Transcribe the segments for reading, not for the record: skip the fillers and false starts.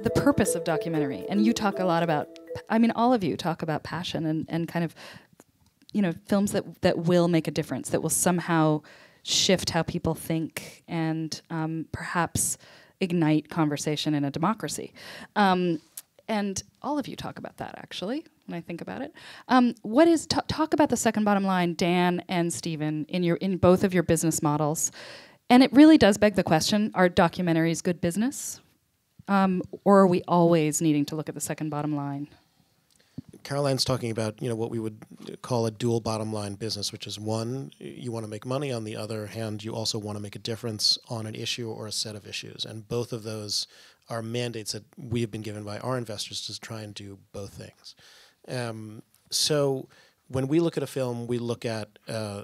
the purpose of documentary. And you talk a lot about, I mean, all of you talk about passion and kind of, films that will make a difference, that will somehow shift how people think and perhaps ignite conversation in a democracy. And all of you talk about that, actually, when I think about it. Talk about the second bottom line, Dan and Stephen, in both of your business models. And it really does beg the question, are documentaries good business? Or are we always needing to look at the second bottom line? Caroline's talking about what we would call a dual bottom line business, which is one, you want to make money. On the other hand, you also want to make a difference on an issue or a set of issues. And both of those are mandates that we have been given by our investors to try and do both things. So when we look at a film, we look at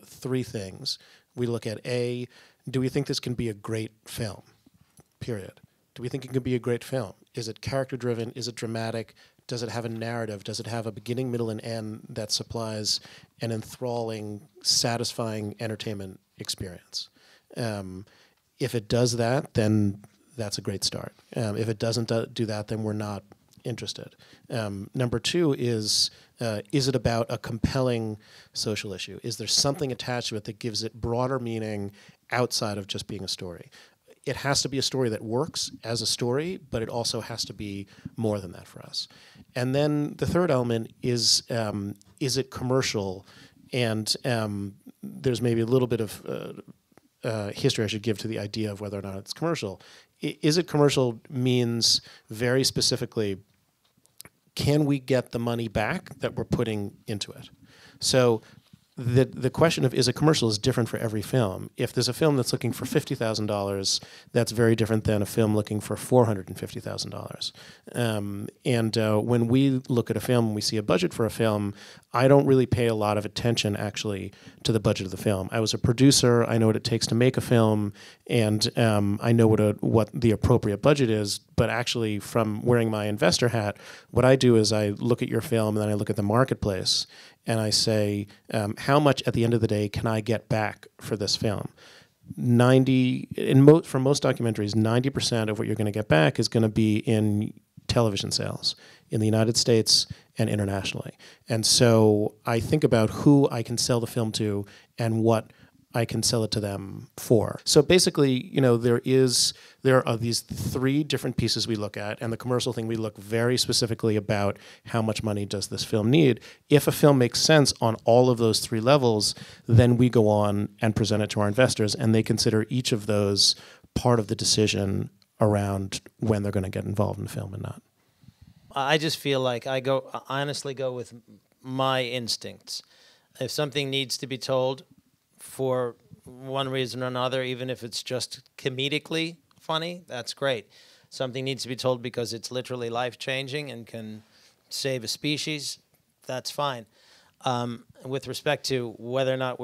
three things. We look at A, do we think this can be a great film? Period. Do we think it can be a great film? Is it character driven? Is it dramatic? Does it have a narrative? Does it have a beginning, middle, and end that supplies an enthralling, satisfying entertainment experience? If it does that, then that's a great start. If it doesn't do that, then we're not interested. Number two is it about a compelling social issue? Is there something attached to it that gives it broader meaning outside of just being a story? It has to be a story that works as a story, but it also has to be more than that for us. And then the third element is it commercial? And there's maybe a little bit of history I should give to the idea of whether or not it's commercial. Is it commercial means very specifically, can we get the money back that we're putting into it? So the question of is it commercial is different for every film. If there's a film that's looking for $50,000, that's very different than a film looking for $450,000. When we look at a film and we see a budget for a film, I don't really pay a lot of attention actually to the budget of the film. I was a producer. I know what it takes to make a film, and I know what the appropriate budget is. But actually, from wearing my investor hat, what I do is I look at your film and then I look at the marketplace and I say, how much at the end of the day can I get back for this film? For most documentaries, 90% of what you're going to get back is going to be in television sales in the United States and internationally. And so I think about who I can sell the film to and what I can sell it to them for. So basically, there are these three different pieces we look at, and the commercial thing, we look very specifically about how much money does this film need. If a film makes sense on all of those three levels, then we go on and present it to our investors, and they consider each of those part of the decision around when they're going to get involved in the film and not. I just feel like I honestly go with my instincts. If something needs to be told for one reason or another, even if it's just comedically funny, that's great. Something needs to be told because it's literally life-changing and can save a species, that's fine. With respect to whether or not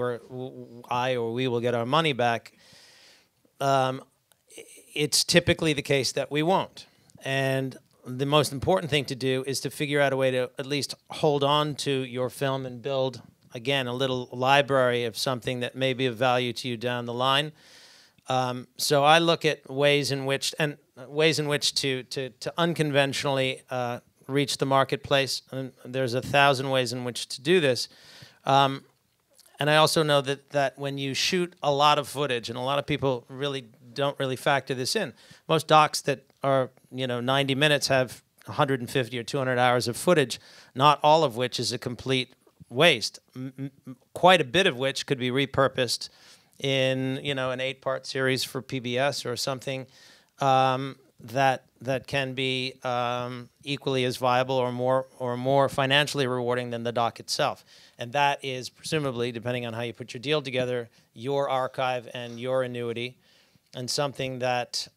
I or we will get our money back, it's typically the case that we won't. And the most important thing to do is to figure out a way to at least hold on to your film and build, again, a little library of something that may be of value to you down the line. So I look at ways in which to unconventionally reach the marketplace. And there's 1,000 ways in which to do this. And I also know that when you shoot a lot of footage, and a lot of people really don't really factor this in. Most docs that are 90 minutes have 150 or 200 hours of footage, not all of which is a complete waste. Quite a bit of which could be repurposed in an 8-part series for PBS or something that can be equally as viable or more financially rewarding than the doc itself. And that is presumably, depending on how you put your deal together, your archive and your annuity, and something that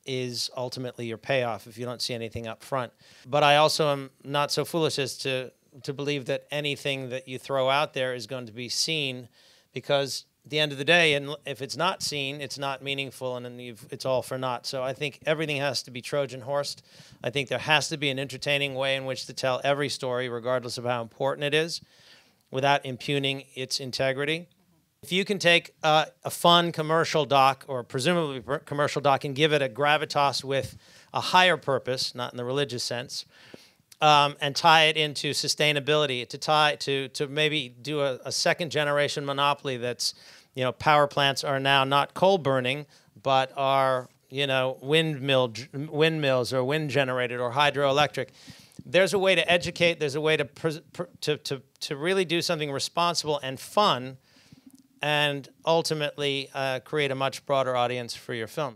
is ultimately your payoff if you don't see anything up front. But I also am not so foolish as to believe that anything that you throw out there is going to be seen, because at the end of the day, and if it's not seen, it's not meaningful, and then it's all for naught. So I think everything has to be Trojan horsed. I think there has to be an entertaining way in which to tell every story, regardless of how important it is, without impugning its integrity. If you can take a fun commercial doc, or presumably commercial doc, and give it a gravitas with a higher purpose, not in the religious sense, and tie it into sustainability, to maybe do a second generation monopoly that's, power plants are now not coal burning, but are, windmills or wind generated or hydroelectric. There's a way to educate. There's a way to really do something responsible and fun, and ultimately create a much broader audience for your film.